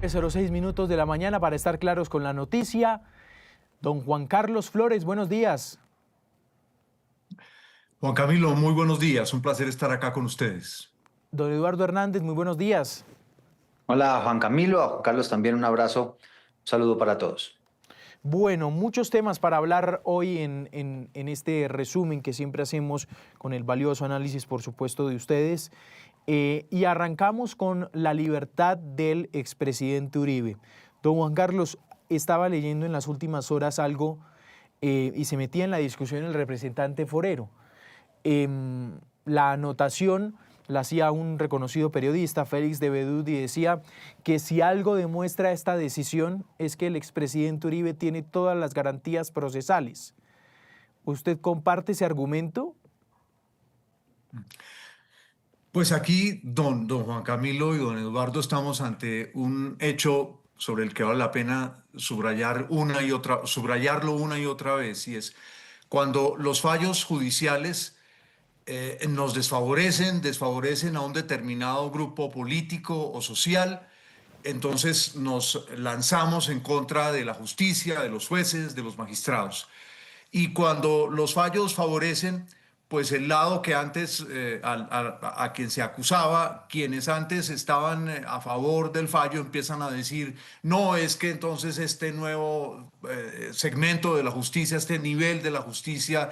9:06 de la mañana para estar claros con la noticia. Don Juan Carlos Flores, buenos días. Juan Camilo, muy buenos días. Un placer estar acá con ustedes. Don Eduardo Hernández, muy buenos días. Hola Juan Camilo, a Juan Carlos también un abrazo, un saludo para todos. Bueno, muchos temas para hablar hoy en este resumen que siempre hacemos con el valioso análisis, por supuesto, de ustedes. Y arrancamos con la libertad del expresidente Uribe. Don Juan Carlos, estaba leyendo en las últimas horas algo y se metía en la discusión el representante Forero. La anotación la hacía un reconocido periodista, Félix de Bedut, y decía que si algo demuestra esta decisión es que el expresidente Uribe tiene todas las garantías procesales. ¿Usted comparte ese argumento? Pues aquí, don Juan Camilo y don Eduardo, estamos ante un hecho sobre el que vale la pena subrayarlo una y otra vez, y es cuando los fallos judiciales nos desfavorecen a un determinado grupo político o social, entonces nos lanzamos en contra de la justicia, de los jueces, de los magistrados. Y cuando los fallos favorecen, pues el lado que antes, a quien se acusaba, quienes antes estaban a favor del fallo, empiezan a decir, no, es que entonces este nuevo segmento de la justicia, este nivel de la justicia,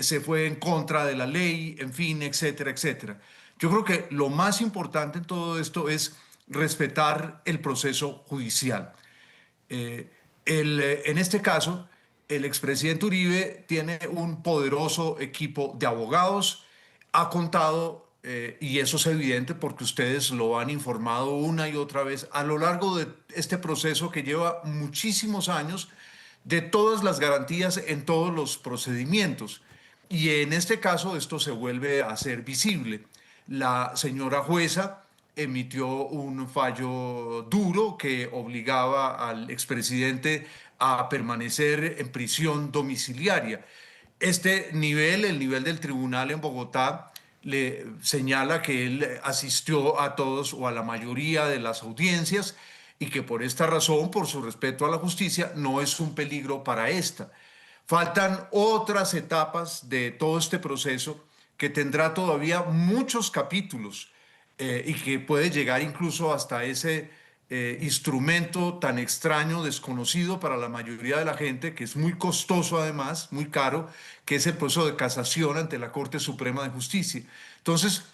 se fue en contra de la ley, en fin, etcétera, etcétera. Yo creo que lo más importante en todo esto es respetar el proceso judicial. En este caso, el expresidente Uribe tiene un poderoso equipo de abogados, ha contado, y eso es evidente porque ustedes lo han informado una y otra vez a lo largo de este proceso que lleva muchísimos años, de todas las garantías en todos los procedimientos. Y en este caso esto se vuelve a ser visible. La señora jueza emitió un fallo duro que obligaba al expresidente a permanecer en prisión domiciliaria. Este nivel, el nivel del tribunal en Bogotá, le señala que él asistió a todos o a la mayoría de las audiencias y que por esta razón, por su respeto a la justicia, no es un peligro para esta. Faltan otras etapas de todo este proceso que tendrá todavía muchos capítulos y que puede llegar incluso hasta ese instrumento tan extraño, desconocido para la mayoría de la gente, que es muy costoso además, muy caro, que es el proceso de casación ante la Corte Suprema de Justicia. Entonces,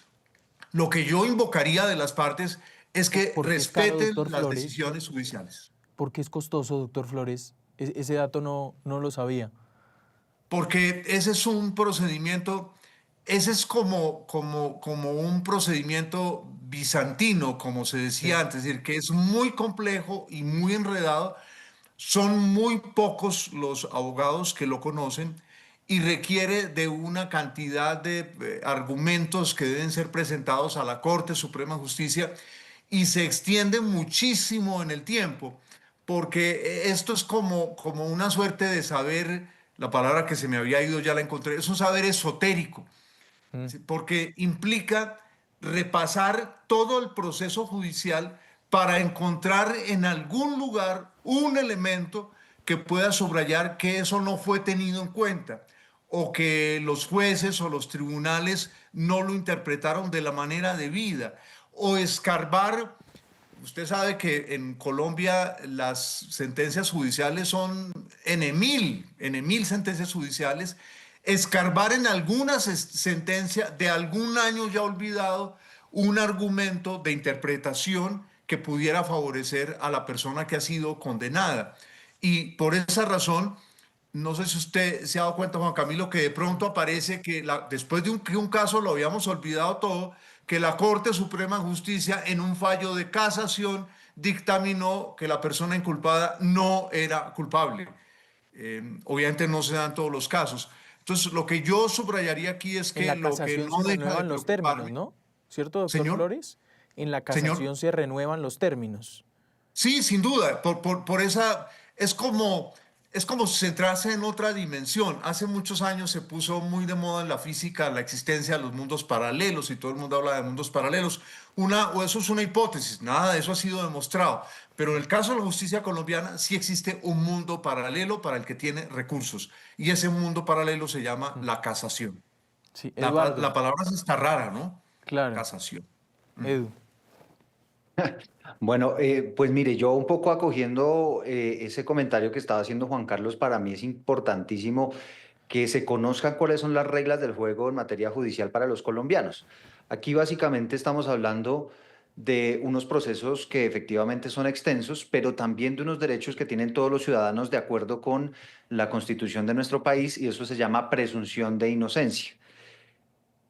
lo que yo invocaría de las partes es que respeten las decisiones judiciales. ¿Por qué es costoso, doctor Flores? Ese dato no lo sabía. Porque ese es un procedimiento, ese es como un procedimiento bizantino, como se decía antes, es decir, que es muy complejo y muy enredado. Son muy pocos los abogados que lo conocen y requiere de una cantidad de argumentos que deben ser presentados a la Corte Suprema de Justicia y se extiende muchísimo en el tiempo, porque esto es como una suerte de saber, la palabra que se me había ido ya la encontré, es un saber esotérico, porque implica repasar todo el proceso judicial para encontrar en algún lugar un elemento que pueda subrayar que eso no fue tenido en cuenta o que los jueces o los tribunales no lo interpretaron de la manera debida, o escarbar. Usted sabe que en Colombia las sentencias judiciales son en mil sentencias judiciales. Escarbar en alguna sentencia de algún año ya olvidado un argumento de interpretación que pudiera favorecer a la persona que ha sido condenada. Y por esa razón, no sé si usted se ha dado cuenta, Juan Camilo, que de pronto aparece que después de que un caso lo habíamos olvidado todo, que la Corte Suprema de Justicia en un fallo de casación dictaminó que la persona inculpada no era culpable. Obviamente no se dan todos los casos. Entonces, lo que yo subrayaría aquí es que lo que no deja de los términos, ¿no? ¿Cierto, doctor Señor Flores? En la casación Señor. se renuevan los términos. Sí, sin duda. Por esa es como es como centrarse en otra dimensión. Hace muchos años se puso muy de moda en la física la existencia de los mundos paralelos y todo el mundo habla de mundos paralelos. O eso es una hipótesis, nada de eso ha sido demostrado. Pero en el caso de la justicia colombiana sí existe un mundo paralelo para el que tiene recursos y ese mundo paralelo se llama la casación. Sí, La Eduardo, palabra sí está rara, ¿no? claro, Casación. Edu. Bueno, pues mire, yo un poco acogiendo ese comentario que estaba haciendo Juan Carlos, para mí es importantísimo que se conozcan cuáles son las reglas del juego en materia judicial para los colombianos. Aquí básicamente estamos hablando de unos procesos que efectivamente son extensos, pero también de unos derechos que tienen todos los ciudadanos de acuerdo con la Constitución de nuestro país, y eso se llama presunción de inocencia.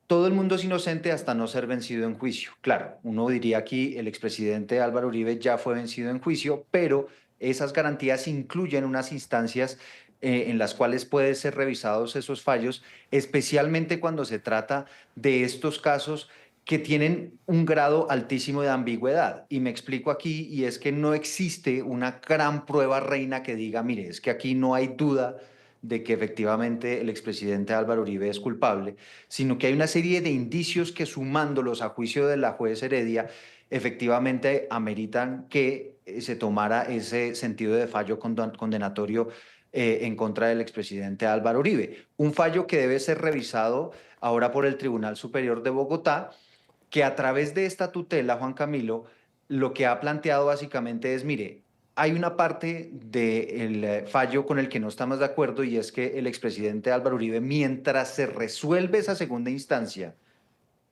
Todo el mundo es inocente hasta no ser vencido en juicio. Claro, uno diría aquí, el expresidente Álvaro Uribe ya fue vencido en juicio, pero esas garantías incluyen unas instancias en las cuales pueden ser revisados esos fallos, especialmente cuando se trata de estos casos que tienen un grado altísimo de ambigüedad. Y me explico aquí, y es que no existe una gran prueba reina que diga, mire, es que aquí no hay duda de que efectivamente el expresidente Álvaro Uribe es culpable, sino que hay una serie de indicios que, sumándolos a juicio de la juez Heredia, efectivamente ameritan que se tomara ese sentido de fallo condenatorio en contra del expresidente Álvaro Uribe. Un fallo que debe ser revisado ahora por el Tribunal Superior de Bogotá, que a través de esta tutela, Juan Camilo, lo que ha planteado básicamente es, mire, hay una parte del fallo con el que no estamos de acuerdo, y es que el expresidente Álvaro Uribe, mientras se resuelve esa segunda instancia,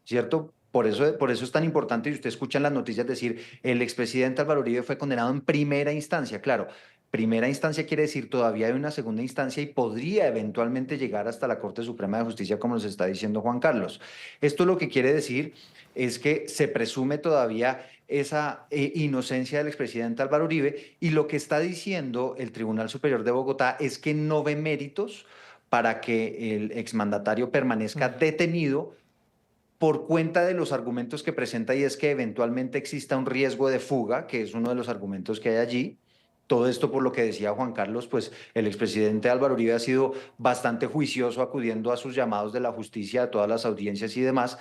¿cierto? Por eso es tan importante, y usted escucha en las noticias decir, el expresidente Álvaro Uribe fue condenado en primera instancia. Claro, primera instancia quiere decir todavía hay una segunda instancia y podría eventualmente llegar hasta la Corte Suprema de Justicia, como nos está diciendo Juan Carlos. Esto lo que quiere decir es que se presume todavía esa inocencia del expresidente Álvaro Uribe, y lo que está diciendo el Tribunal Superior de Bogotá es que no ve méritos para que el exmandatario permanezca Mm. detenido por cuenta de los argumentos que presenta, y es que eventualmente exista un riesgo de fuga, que es uno de los argumentos que hay allí. Todo esto, por lo que decía Juan Carlos, pues el expresidente Álvaro Uribe ha sido bastante juicioso acudiendo a sus llamados de la justicia, a todas las audiencias y demás.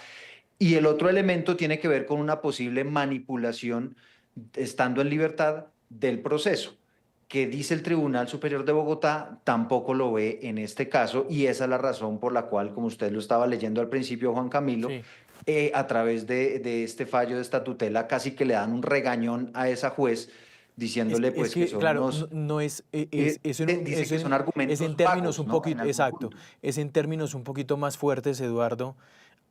Y el otro elemento tiene que ver con una posible manipulación, estando en libertad, del proceso, que dice el Tribunal Superior de Bogotá tampoco lo ve en este caso, y esa es la razón por la cual, como usted lo estaba leyendo al principio, Juan Camilo, Sí. a través de este fallo, de esta tutela, casi que le dan un regañón a esa juez, diciéndole Es pues que que, son claro, unos, no es, dice que son es en argumentos términos vagos, un ¿no? En poquito, algún exacto, punto. es en términos un poquito más fuertes, Eduardo,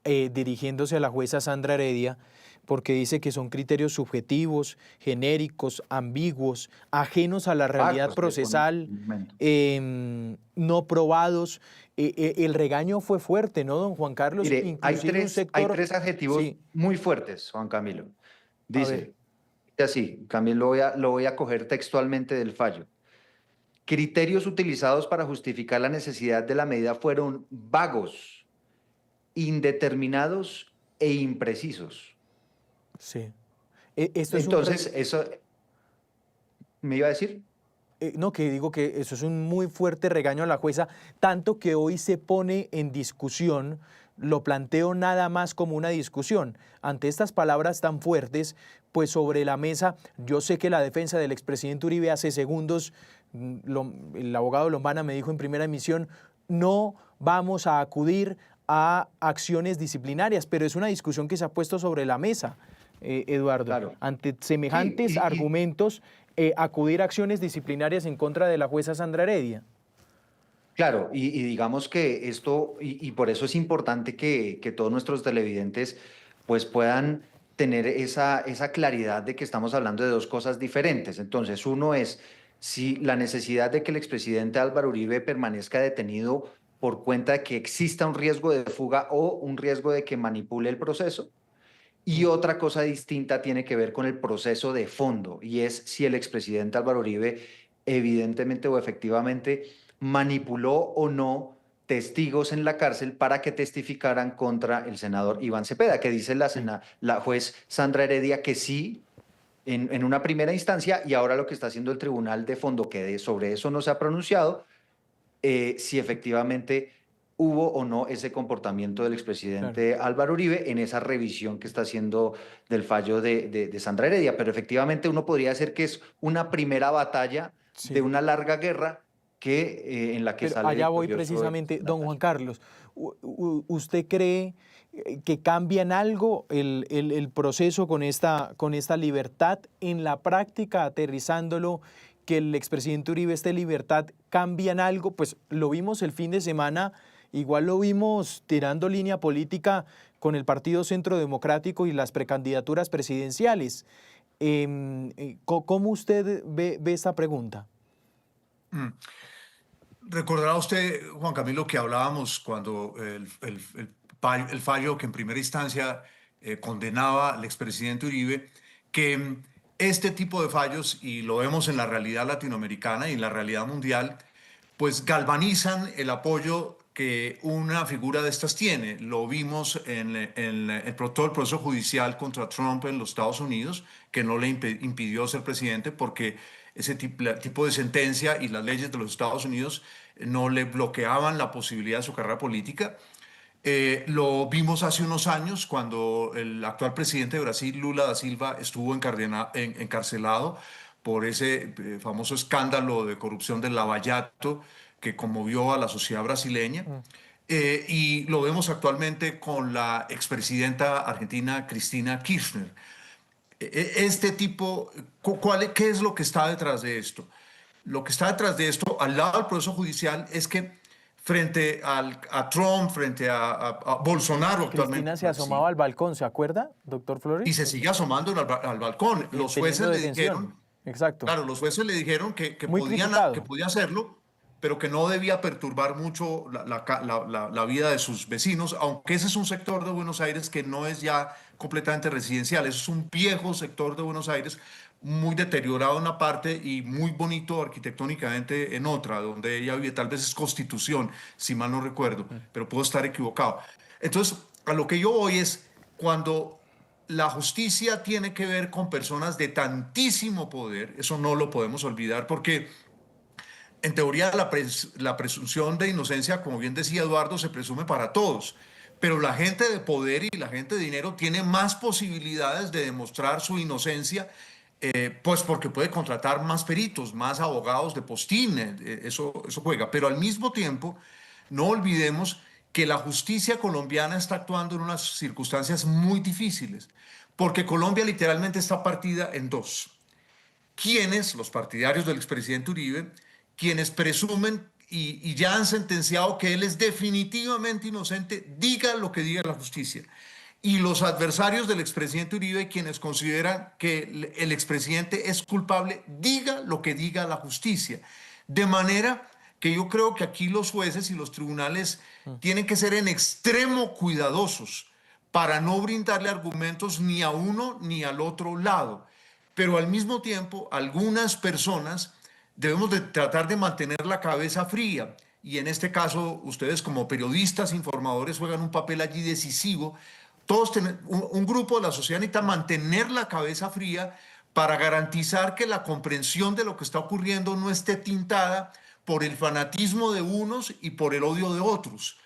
dirigiéndose a la jueza Sandra Heredia, porque dice que son criterios subjetivos, genéricos, ambiguos, ajenos a la realidad Vagos, le pone procesal, un momento. no probados. El regaño fue fuerte, ¿no, don Juan Carlos? Mire, Inclusive un hay sector, tres adjetivos sí, muy fuertes, Juan Camilo. a ver, Dice, así, también lo voy a coger textualmente del fallo. Criterios utilizados para justificar la necesidad de la medida fueron vagos, indeterminados e imprecisos. sí. Esto es un, Entonces, eso me iba a decir. no, que digo que eso es un muy fuerte regaño a la jueza, tanto que hoy se pone en discusión, lo planteo nada más como una discusión. Ante estas palabras tan fuertes, pues sobre la mesa, yo sé que la defensa del expresidente Uribe hace segundos, el abogado Lombana me dijo en primera emisión, no vamos a acudir a acciones disciplinarias, pero es una discusión que se ha puesto sobre la mesa, Eduardo. Claro. Ante Sí, semejantes argumentos, acudir a acciones disciplinarias en contra de la jueza Sandra Heredia. claro, y digamos que esto, y por eso es importante que todos nuestros televidentes pues puedan tener esa claridad de que estamos hablando de dos cosas diferentes. Entonces, uno es si la necesidad de que el expresidente Álvaro Uribe permanezca detenido por cuenta de que exista un riesgo de fuga o un riesgo de que manipule el proceso. Y otra cosa distinta tiene que ver con el proceso de fondo, y es si el expresidente Álvaro Uribe evidentemente o efectivamente manipuló o no testigos en la cárcel para que testificaran contra el senador Iván Cepeda, que dice Sí. la juez Sandra Heredia que sí en una primera instancia, y ahora lo que está haciendo el Tribunal de Fondo, que sobre eso no se ha pronunciado, si efectivamente hubo o no ese comportamiento del Claro. expresidente Álvaro Uribe en esa revisión que está haciendo del fallo de Sandra Heredia. Pero efectivamente uno podría decir que es una primera batalla de Sí. una larga guerra en la que Pero sale allá voy victorioso el precisamente, don mandatario. Juan Carlos. ¿Usted cree que cambia en algo el proceso con esta libertad en la práctica, aterrizándolo, que el expresidente Uribe esté en libertad, cambia en algo? Pues lo vimos el fin de semana, igual lo vimos tirando línea política con el Partido Centro Democrático y las precandidaturas presidenciales. ¿Cómo usted ve esta pregunta? Mm. Recordará usted, Juan Camilo, que hablábamos cuando el fallo que en primera instancia condenaba al expresidente Uribe, que este tipo de fallos, y lo vemos en la realidad latinoamericana y en la realidad mundial, pues galvanizan el apoyo que una figura de estas tiene. Lo vimos todo el proceso judicial contra Trump en los Estados Unidos, que no le impidió ser presidente porque ese tipo de sentencia y las leyes de los Estados Unidos no le bloqueaban la posibilidad de su carrera política. Lo vimos hace unos años cuando el actual presidente de Brasil, Lula da Silva, estuvo encarcelado por ese famoso escándalo de corrupción del Lava Jato que conmovió a la sociedad brasileña. Mm. Y lo vemos actualmente con la expresidenta argentina Cristina Kirchner. Este tipo, ¿qué es lo que está detrás de esto? Lo que está detrás de esto, al lado del proceso judicial, es que frente a Trump, frente a Bolsonaro actualmente Cristina en se asomaba Brasil, al balcón, ¿se acuerda, doctor y Flores? se sigue asomando al balcón, los Teniendo jueces le detención. dijeron, Exacto. claro, los jueces le dijeron Muy que criticado. podía hacerlo, pero que no debía perturbar mucho la vida de sus vecinos, aunque ese es un sector de Buenos Aires que no es ya completamente residencial, es un viejo sector de Buenos Aires, muy deteriorado en una parte y muy bonito arquitectónicamente en otra, donde ella vive, tal vez es Constitución, si mal no recuerdo, pero puedo estar equivocado. Entonces, a lo que yo voy es cuando la justicia tiene que ver con personas de tantísimo poder, eso no lo podemos olvidar, porque en teoría la presunción de inocencia, como bien decía Eduardo, se presume para todos, pero la gente de poder y la gente de dinero tiene más posibilidades de demostrar su inocencia, pues porque puede contratar más peritos, más abogados de postín, eso juega, pero al mismo tiempo no olvidemos que la justicia colombiana está actuando en unas circunstancias muy difíciles, porque Colombia literalmente está partida en dos. Quienes, los partidarios del expresidente Uribe, quienes presumen y ya han sentenciado que él es definitivamente inocente, diga lo que diga la justicia. Y los adversarios del expresidente Uribe, quienes consideran que el expresidente es culpable, diga lo que diga la justicia. De manera que yo creo que aquí los jueces y los tribunales tienen que ser en extremo cuidadosos para no brindarle argumentos ni a uno ni al otro lado. Pero al mismo tiempo, algunas personas debemos de tratar de mantener la cabeza fría. Y en este caso, ustedes como periodistas, informadores, juegan un papel allí decisivo. Un grupo de la sociedad necesita mantener la cabeza fría para garantizar que la comprensión de lo que está ocurriendo no esté tintada por el fanatismo de unos y por el odio de otros.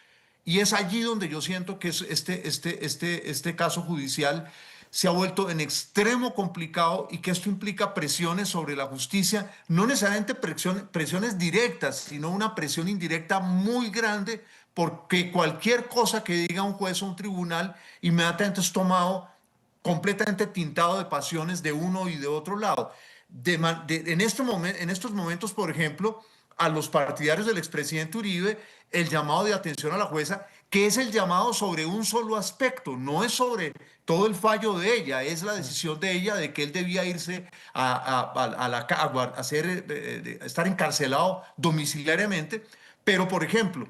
Y es allí donde yo siento que este caso judicial se ha vuelto en extremo complicado y que esto implica presiones sobre la justicia, no necesariamente presiones directas, sino una presión indirecta muy grande, porque cualquier cosa que diga un juez o un tribunal inmediatamente es tomado completamente tintado de pasiones de uno y de otro lado. En estos momentos, por ejemplo, a los partidarios del expresidente Uribe, el llamado de atención a la jueza, que es el llamado sobre un solo aspecto, no es sobre todo el fallo de ella, es la decisión de ella de que él debía irse a estar encarcelado domiciliariamente, pero por ejemplo,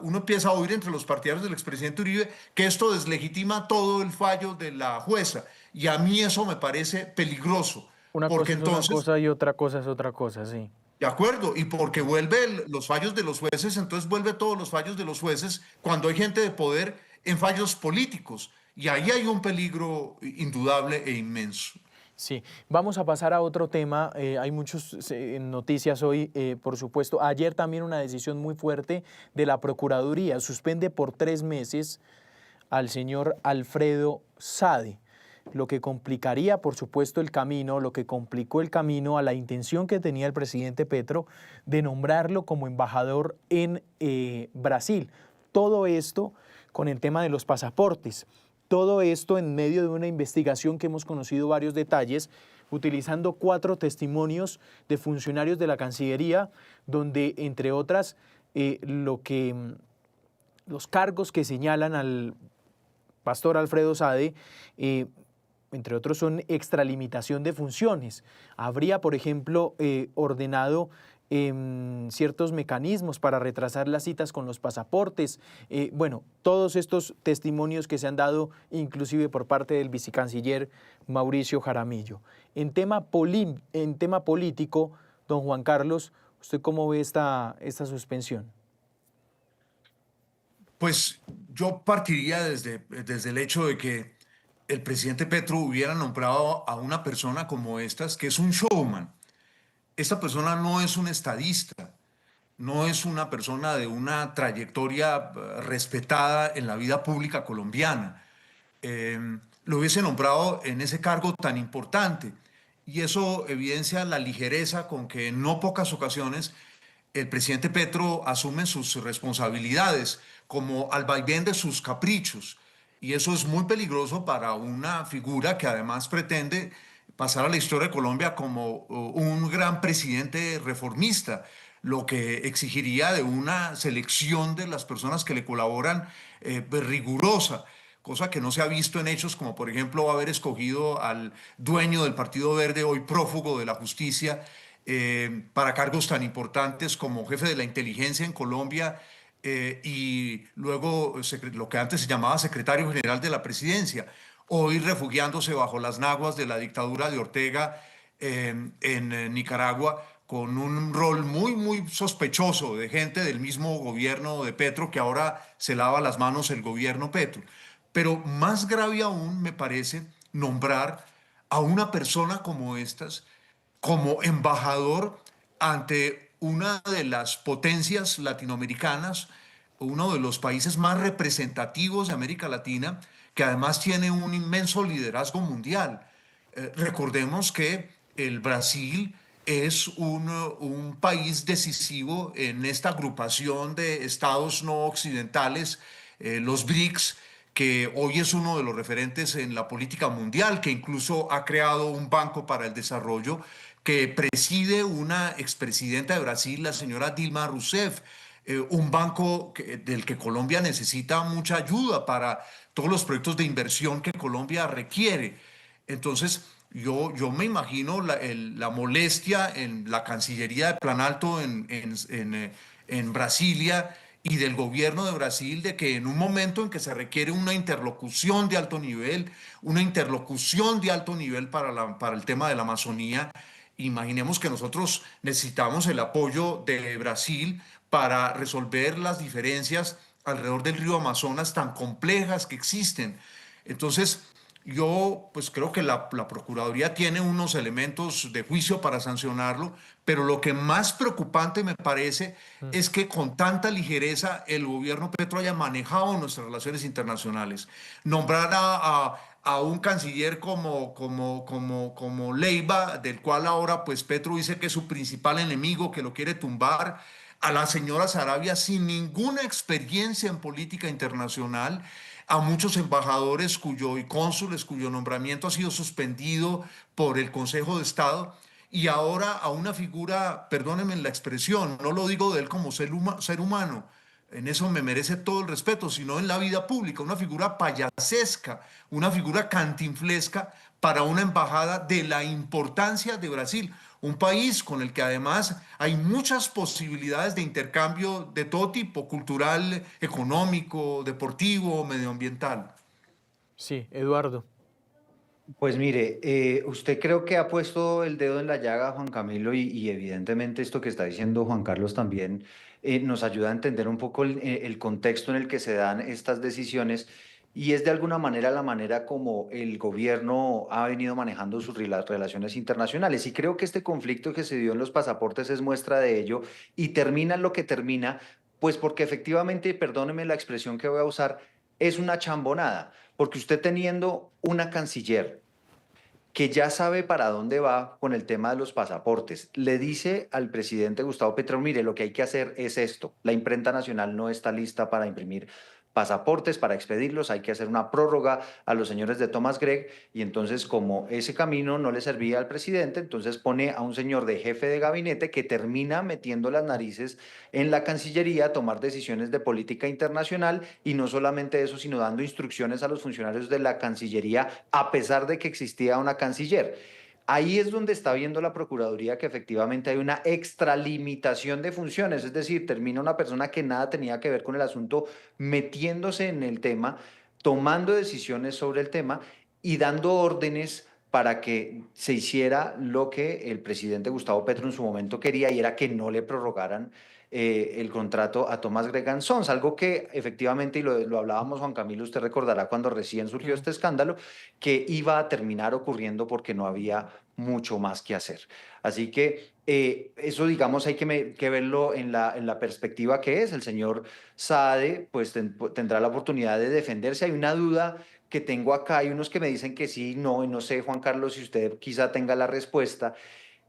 uno empieza a oír entre los partidarios del expresidente Uribe que esto deslegitima todo el fallo de la jueza, y a mí eso me parece peligroso, Una porque cosa es una entonces cosa y otra cosa es otra cosa, sí. de acuerdo, y porque vuelve los fallos de los jueces, entonces vuelve todos los fallos de los jueces cuando hay gente de poder en fallos políticos. Y ahí hay un peligro indudable e inmenso. Sí, vamos a pasar a otro tema. Hay muchas noticias hoy, por supuesto. Ayer también una decisión muy fuerte de la Procuraduría. Suspende por 3 meses al señor Alfredo Sade, lo que complicaría, por supuesto, el camino, lo que complicó el camino a la intención que tenía el presidente Petro de nombrarlo como embajador en Brasil. Todo esto con el tema de los pasaportes. Todo esto en medio de una investigación que hemos conocido varios detalles, utilizando 4 testimonios de funcionarios de la Cancillería, donde, entre otras, los cargos que señalan al pastor Alfredo Sade, entre otros, son extralimitación de funciones. Habría, por ejemplo, ordenado ciertos mecanismos para retrasar las citas con los pasaportes. Bueno, todos estos testimonios que se han dado inclusive por parte del vicecanciller Mauricio Jaramillo. En tema político, don Juan Carlos, ¿usted cómo ve esta suspensión? Pues yo partiría desde el hecho de que el presidente Petro hubiera nombrado a una persona como estas, que es un showman. Esta persona no es un estadista, no es una persona de una trayectoria respetada en la vida pública colombiana. Lo hubiese nombrado en ese cargo tan importante. Y eso evidencia la ligereza con que en no pocas ocasiones el presidente Petro asume sus responsabilidades como al vaivén de sus caprichos. Y eso es muy peligroso para una figura que además pretende pasar a la historia de Colombia como un gran presidente reformista, lo que exigiría de una selección de las personas que le colaboran rigurosa, cosa que no se ha visto en hechos como por ejemplo haber escogido al dueño del Partido Verde, hoy prófugo de la justicia, para cargos tan importantes como jefe de la inteligencia en Colombia, y luego lo que antes se llamaba secretario general de la presidencia, hoy refugiándose bajo las naguas de la dictadura de Ortega en Nicaragua, con un rol muy sospechoso de gente del mismo gobierno de Petro, que ahora se lava las manos el gobierno Petro. Pero más grave aún me parece nombrar a una persona como estas como embajador ante una de las potencias latinoamericanas, uno de los países más representativos de América Latina, que además tiene un inmenso liderazgo mundial. Recordemos que el Brasil es un país decisivo en esta agrupación de estados no occidentales, los BRICS, que hoy es uno de los referentes en la política mundial, que incluso ha creado un banco para el desarrollo que preside una expresidenta de Brasil, la señora Dilma Rousseff, un banco del que Colombia necesita mucha ayuda para todos los proyectos de inversión que Colombia requiere. Entonces, yo me imagino la molestia en la Cancillería de Plan Alto en Brasilia y del gobierno de Brasil, de que en un momento en que se requiere una interlocución de alto nivel, para el tema de la Amazonía, imaginemos que nosotros necesitamos el apoyo de Brasil para resolver las diferencias alrededor del río Amazonas tan complejas que existen. Entonces, yo pues creo que la Procuraduría tiene unos elementos de juicio para sancionarlo, pero lo que más preocupante me parece es que con tanta ligereza el gobierno Petro haya manejado nuestras relaciones internacionales. Nombrar a un canciller como Leiva, del cual ahora pues Petro dice que es su principal enemigo, que lo quiere tumbar, a la señora Sarabia sin ninguna experiencia en política internacional, a muchos embajadores y cónsules cuyo nombramiento ha sido suspendido por el Consejo de Estado, y ahora a una figura, perdónenme la expresión, no lo digo de él como ser humano, en eso me merece todo el respeto, sino en la vida pública, una figura payasesca, una figura cantinflesca para una embajada de la importancia de Brasil, un país con el que además hay muchas posibilidades de intercambio de todo tipo, cultural, económico, deportivo, medioambiental. Sí, Eduardo. Pues mire, usted creo que ha puesto el dedo en la llaga, Juan Camilo, y evidentemente esto que está diciendo Juan Carlos también nos ayuda a entender un poco el contexto en el que se dan estas decisiones. y es de alguna manera la manera como el gobierno ha venido manejando sus relaciones internacionales. Y creo que este conflicto que se dio en los pasaportes es muestra de ello y termina en lo que termina, pues porque efectivamente, perdóneme la expresión que voy a usar, es una chambonada, porque usted teniendo una canciller que ya sabe para dónde va con el tema de los pasaportes. Le dice al presidente Gustavo Petro, mire, lo que hay que hacer es esto. La imprenta nacional no está lista para imprimir pasaportes, para expedirlos, hay que hacer una prórroga a los señores de Thomas Gregg y entonces como ese camino no le servía al presidente, entonces pone a un señor de jefe de gabinete que termina metiendo las narices en la Cancillería a tomar decisiones de política internacional y no solamente eso, sino dando instrucciones a los funcionarios de la Cancillería a pesar de que existía una canciller. Ahí es donde está viendo la Procuraduría que efectivamente hay una extralimitación de funciones, es decir, termina una persona que nada tenía que ver con el asunto metiéndose en el tema, tomando decisiones sobre el tema y dando órdenes para que se hiciera lo que el presidente Gustavo Petro en su momento quería y era que no le prorrogaran el contrato a Thomas Gregg Sons, algo que efectivamente, y lo hablábamos Juan Camilo, usted recordará cuando recién surgió Mm. este escándalo, que iba a terminar ocurriendo porque no había mucho más que hacer. Así que eso, digamos, hay que verlo en la perspectiva que es. El señor Saade pues tendrá la oportunidad de defenderse. Hay una duda que tengo acá, hay unos que me dicen que sí, no, y no sé, Juan Carlos, si usted quizá tenga la respuesta,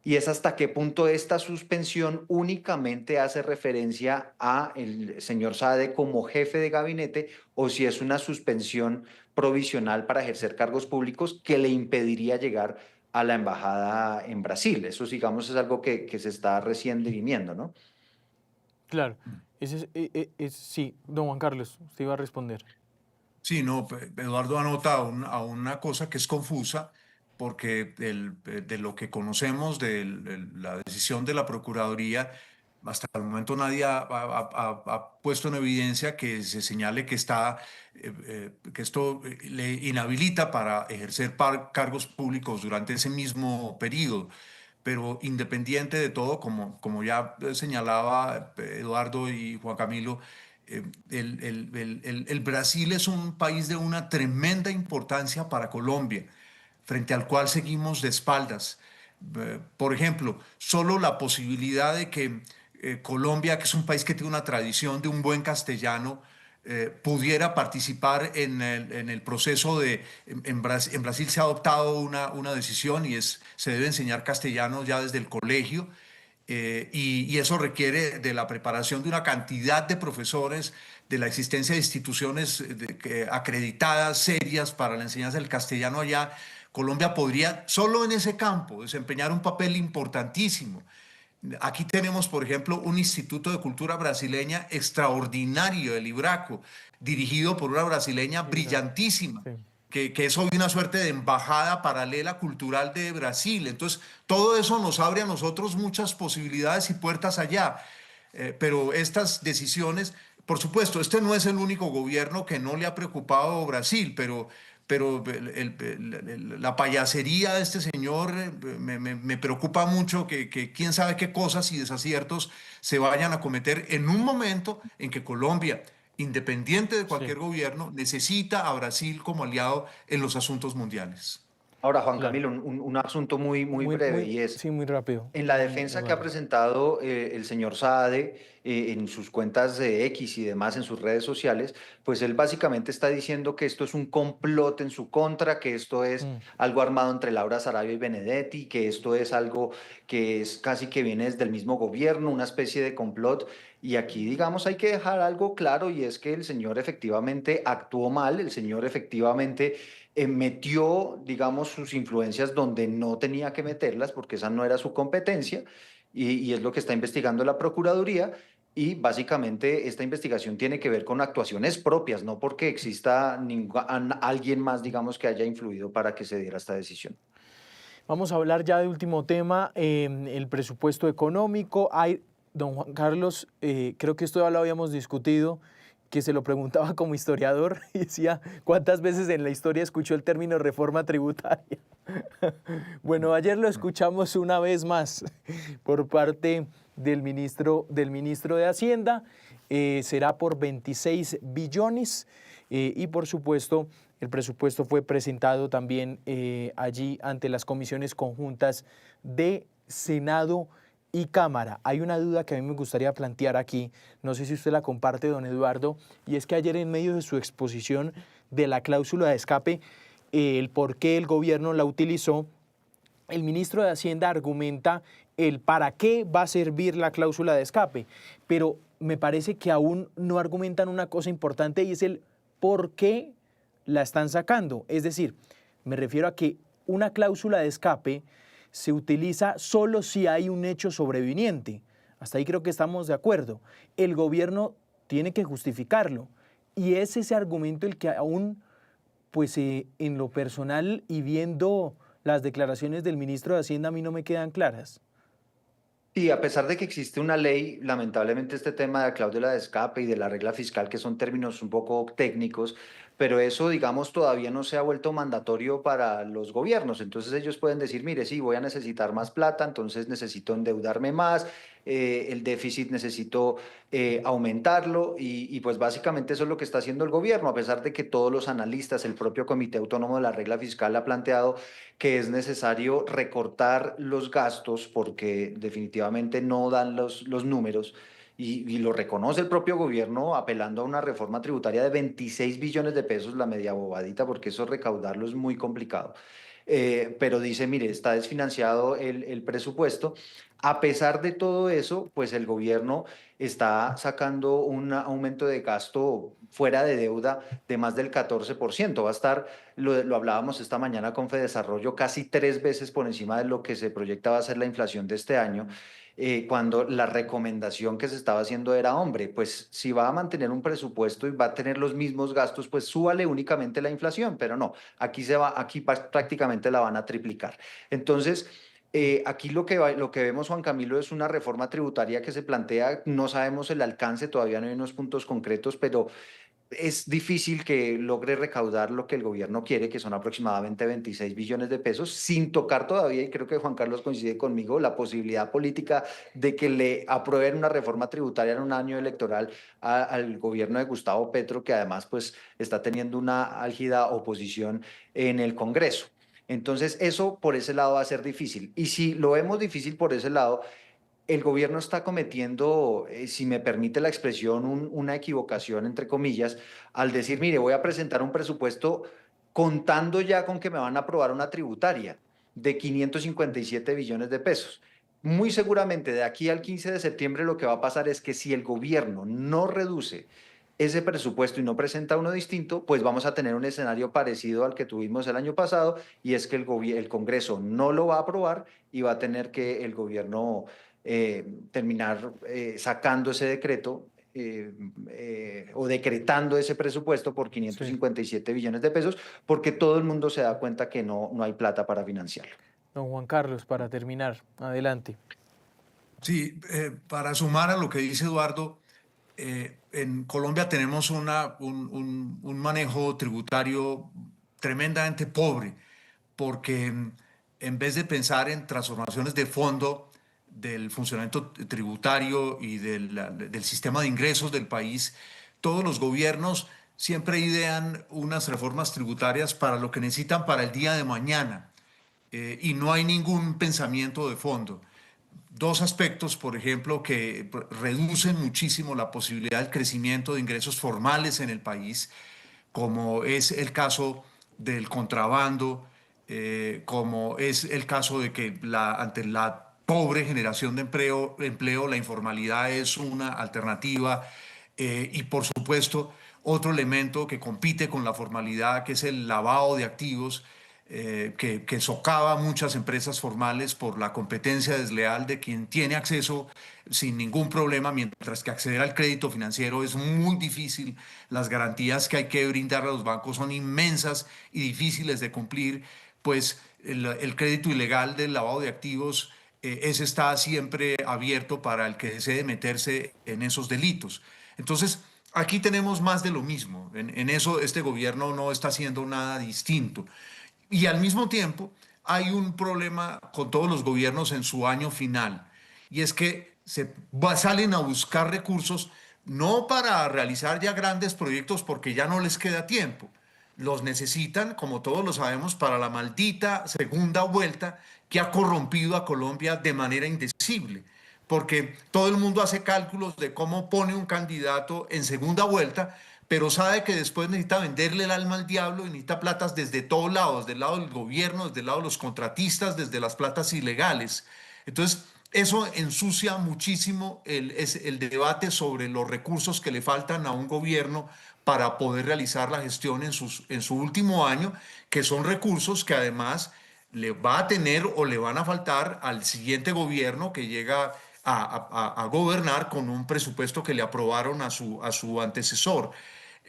y es hasta qué punto esta suspensión únicamente hace referencia a el señor Saade como jefe de gabinete o si es una suspensión provisional para ejercer cargos públicos que le impediría llegar a la embajada en Brasil. Eso, digamos, es algo que se está recién dirimiendo, ¿no? Claro, sí, don Juan Carlos, usted iba a responder. Sí, no, Eduardo anota a una cosa que es confusa, porque de lo que conocemos de la decisión de la Procuraduría, hasta el momento nadie ha puesto en evidencia que se señale que que esto le inhabilita para ejercer cargos públicos durante ese mismo periodo. Pero independiente de todo, como ya señalaba Eduardo y Juan Camilo, el Brasil es un país de una tremenda importancia para Colombia, frente al cual seguimos de espaldas. Por ejemplo, solo la posibilidad de que Colombia, que es un país que tiene una tradición de un buen castellano, pudiera participar en el proceso de... En Brasil se ha adoptado una decisión y se debe enseñar castellano ya desde el colegio. Y eso requiere de la preparación de una cantidad de profesores, de la existencia de instituciones acreditadas, serias para la enseñanza del castellano allá. Colombia podría, solo en ese campo, desempeñar un papel importantísimo. Aquí tenemos, por ejemplo, un Instituto de Cultura Brasileña extraordinario de Libraco, dirigido por una brasileña Exacto. brillantísima, Sí. que es hoy una suerte de embajada paralela cultural de Brasil. Entonces, todo eso nos abre a nosotros muchas posibilidades y puertas allá. Pero estas decisiones, por supuesto, este no es el único gobierno que no le ha preocupado Brasil, pero la payasería de este señor me preocupa mucho que quién sabe qué cosas y desaciertos se vayan a cometer en un momento en que Colombia, independiente de Sí, cualquier gobierno, necesita a Brasil como aliado en los asuntos mundiales. Ahora, Juan claro. Camilo, un asunto muy breve y es, Sí, muy rápido, en la don defensa que ha Eduardo. presentado el señor Saade en sus cuentas de X y demás, en sus redes sociales, pues él básicamente está diciendo que esto es un complot en su contra, que esto es Mm. algo armado entre Laura Sarabia y Benedetti, que esto es algo que es casi que viene desde el mismo gobierno, una especie de complot. Y aquí, digamos, hay que dejar algo claro y es que el señor efectivamente actuó mal, el señor efectivamente metió, digamos, sus influencias donde no tenía que meterlas porque esa no era su competencia y es lo que está investigando la Procuraduría. Y básicamente esta investigación tiene que ver con actuaciones propias, no porque exista alguien más, digamos, que haya influido para que se diera esta decisión. Vamos a hablar ya de último tema, el presupuesto económico. Hay, don Juan Carlos, creo que esto ya lo habíamos discutido, que se lo preguntaba como historiador y decía, ¿cuántas veces en la historia escuchó el término reforma tributaria? Bueno, ayer lo escuchamos una vez más por parte del ministro de Hacienda. Será por 26 billones. y por supuesto el presupuesto fue presentado también allí ante las comisiones conjuntas de Senado y Cámara. Hay una duda que a mí me gustaría plantear aquí, no sé si usted la comparte, don Eduardo, y es que ayer en medio de su exposición de la cláusula de escape, el por qué el gobierno la utilizó, el ministro de Hacienda argumenta el para qué va a servir la cláusula de escape, pero me parece que aún no argumentan una cosa importante y es el por qué la están sacando. Es decir, me refiero a que una cláusula de escape se utiliza solo si hay un hecho sobreviniente. Hasta ahí creo que estamos de acuerdo. El gobierno tiene que justificarlo y es ese argumento el que aún, pues en lo personal y viendo las declaraciones del ministro de Hacienda a mí no me quedan claras. Y a pesar de que existe una ley, lamentablemente este tema de la cláusula de escape y de la regla fiscal, que son términos un poco técnicos, pero eso, digamos, todavía no se ha vuelto mandatorio para los gobiernos. Entonces ellos pueden decir, mire, sí, voy a necesitar más plata, entonces necesito endeudarme más, el déficit necesito aumentarlo y pues básicamente eso es lo que está haciendo el gobierno, a pesar de que todos los analistas, el propio Comité Autónomo de la Regla Fiscal ha planteado que es necesario recortar los gastos porque definitivamente no dan los números y lo reconoce el propio gobierno apelando a una reforma tributaria de 26 billones de pesos, la media bobadita, porque eso recaudarlo es muy complicado. Pero dice, mire, está desfinanciado el presupuesto. A pesar de todo eso, pues el gobierno está sacando un aumento de gasto fuera de deuda de más del 14%. Va a estar, lo hablábamos esta mañana con Fedesarrollo, casi 3 veces por encima de lo que se proyecta va a ser la inflación de este año, cuando la recomendación que se estaba haciendo era, hombre, pues si va a mantener un presupuesto y va a tener los mismos gastos, pues súbale únicamente la inflación, pero no, aquí prácticamente la van a triplicar. Entonces, aquí lo que vemos, Juan Camilo, es una reforma tributaria que se plantea, no sabemos el alcance, todavía no hay unos puntos concretos, pero es difícil que logre recaudar lo que el gobierno quiere, que son aproximadamente 26 billones de pesos, sin tocar todavía, y creo que Juan Carlos coincide conmigo, la posibilidad política de que le aprueben una reforma tributaria en un año electoral al gobierno de Gustavo Petro, que además pues está teniendo una álgida oposición en el Congreso. Entonces, eso por ese lado va a ser difícil. Y si lo vemos difícil por ese lado, el gobierno está cometiendo, si me permite la expresión, una equivocación, entre comillas, al decir, mire, voy a presentar un presupuesto contando ya con que me van a aprobar una tributaria de 557 billones de pesos. Muy seguramente de aquí al 15 de septiembre lo que va a pasar es que si el gobierno no reduce ese presupuesto y no presenta uno distinto, pues vamos a tener un escenario parecido al que tuvimos el año pasado, y es que el Congreso no lo va a aprobar y va a tener que el gobierno terminar sacando ese decreto o decretando ese presupuesto por Sí. 557 billones de pesos, porque todo el mundo se da cuenta que no hay plata para financiarlo. Don Juan Carlos, para terminar, adelante. Sí, para sumar a lo que dice Eduardo, en Colombia tenemos un manejo tributario tremendamente pobre, porque en vez de pensar en transformaciones de fondo del funcionamiento tributario y del sistema de ingresos del país, todos los gobiernos siempre idean unas reformas tributarias para lo que necesitan para el día de mañana, y no hay ningún pensamiento de fondo. Dos aspectos, por ejemplo, que reducen muchísimo la posibilidad del crecimiento de ingresos formales en el país, como es el caso del contrabando, como es el caso de que ante la pobre generación de empleo, la informalidad es una alternativa, y por supuesto otro elemento que compite con la formalidad, que es el lavado de activos, que socava muchas empresas formales por la competencia desleal de quien tiene acceso sin ningún problema, mientras que acceder al crédito financiero es muy difícil. Las garantías que hay que brindar a los bancos son inmensas y difíciles de cumplir, pues el crédito ilegal del lavado de activos, ese está siempre abierto para el que desee meterse en esos delitos. Entonces, aquí tenemos más de lo mismo. En eso este gobierno no está haciendo nada distinto. Y al mismo tiempo hay un problema con todos los gobiernos en su año final, y es que salen a buscar recursos no para realizar ya grandes proyectos porque ya no les queda tiempo. Los necesitan, como todos lo sabemos, para la maldita segunda vuelta que ha corrompido a Colombia de manera indecible. Porque todo el mundo hace cálculos de cómo pone un candidato en segunda vuelta, pero sabe que después necesita venderle el alma al diablo y necesita platas desde todos lados, desde el lado del gobierno, desde el lado de los contratistas, desde las platas ilegales. Entonces, eso ensucia muchísimo el debate sobre los recursos que le faltan a un gobierno para poder realizar la gestión en su último año, que son recursos que además le va a tener o le van a faltar al siguiente gobierno que llega a gobernar con un presupuesto que le aprobaron a su antecesor.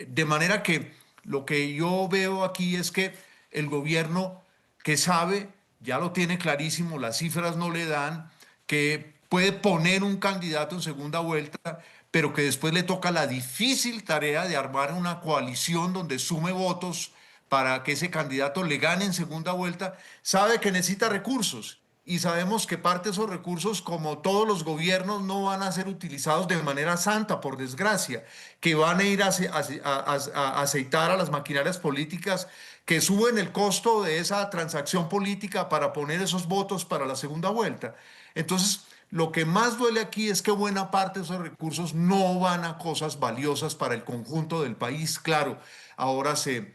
De manera que lo que yo veo aquí es que el gobierno que sabe, ya lo tiene clarísimo, las cifras no le dan, que puede poner un candidato en segunda vuelta, pero que después le toca la difícil tarea de armar una coalición donde sume votos para que ese candidato le gane en segunda vuelta, sabe que necesita recursos. Y sabemos que parte de esos recursos, como todos los gobiernos, no van a ser utilizados de manera santa, por desgracia, que van a ir a aceitar a las maquinarias políticas que suben el costo de esa transacción política para poner esos votos para la segunda vuelta. Entonces, lo que más duele aquí es que buena parte de esos recursos no van a cosas valiosas para el conjunto del país. Claro, ahora se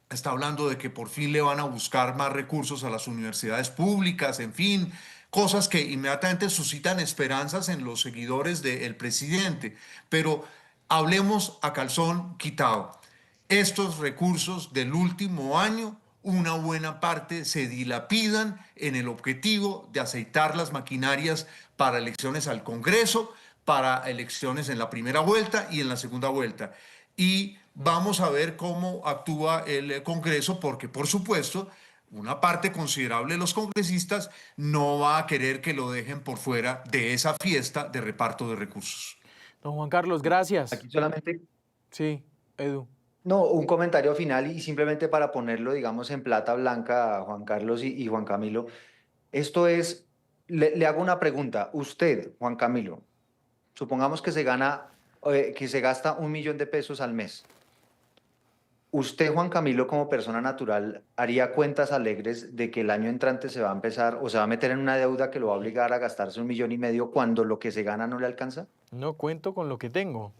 está hablando de que por fin le van a buscar más recursos a las universidades públicas, en fin, cosas que inmediatamente suscitan esperanzas en los seguidores del presidente. Pero hablemos a calzón quitado. Estos recursos del último año, una buena parte se dilapidan en el objetivo de aceitar las maquinarias para elecciones al Congreso, para elecciones en la primera vuelta y en la segunda vuelta. Y vamos a ver cómo actúa el Congreso, porque por supuesto una parte considerable de los congresistas no va a querer que lo dejen por fuera de esa fiesta de reparto de recursos. Don Juan Carlos, gracias. Aquí solamente, Sí, Edu. no, un comentario final y simplemente para ponerlo, digamos, en plata blanca, Juan Carlos y Juan Camilo. Esto es, le hago una pregunta. Usted, Juan Camilo, supongamos que se gana, que se gasta 1.000.000 de pesos al mes. ¿Usted, Juan Camilo, como persona natural, haría cuentas alegres de que el año entrante se va a empezar o se va a meter en una deuda que lo va a obligar a gastarse 1.500.000 cuando lo que se gana no le alcanza? No cuento con lo que tengo.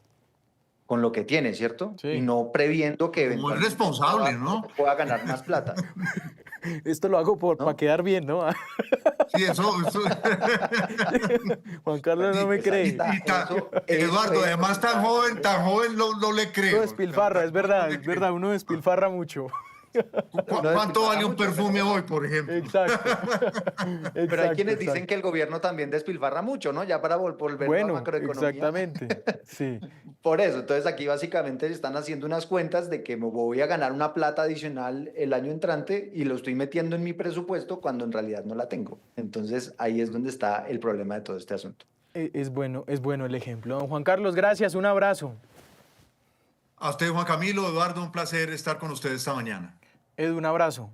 Con lo que tiene, ¿cierto? Y Sí. no previendo que Como es eventualmente responsable, ¿no? pueda ganar más plata, Esto lo hago para ¿no? quedar bien, ¿no? Sí, eso. Juan Carlos no me Pues ahí cree. está. Eduardo, es además tan joven no le Uno creo. despilfarra, es verdad, uno despilfarra mucho. Uno ¿Cuánto vale un mucho, perfume hoy, por ejemplo? Exacto. pero hay quienes dicen exacto. que el gobierno también despilfarra mucho, ¿no? Ya para volver la Bueno, macroeconomía. exactamente. Sí. Por eso, entonces aquí básicamente están haciendo unas cuentas de que me voy a ganar una plata adicional el año entrante y lo estoy metiendo en mi presupuesto cuando en realidad no la tengo. Entonces ahí es donde está el problema de todo este asunto. Es bueno el ejemplo. Don Juan Carlos, gracias, un abrazo. A usted, Juan Camilo, Eduardo, un placer estar con ustedes esta mañana. Edu, un abrazo.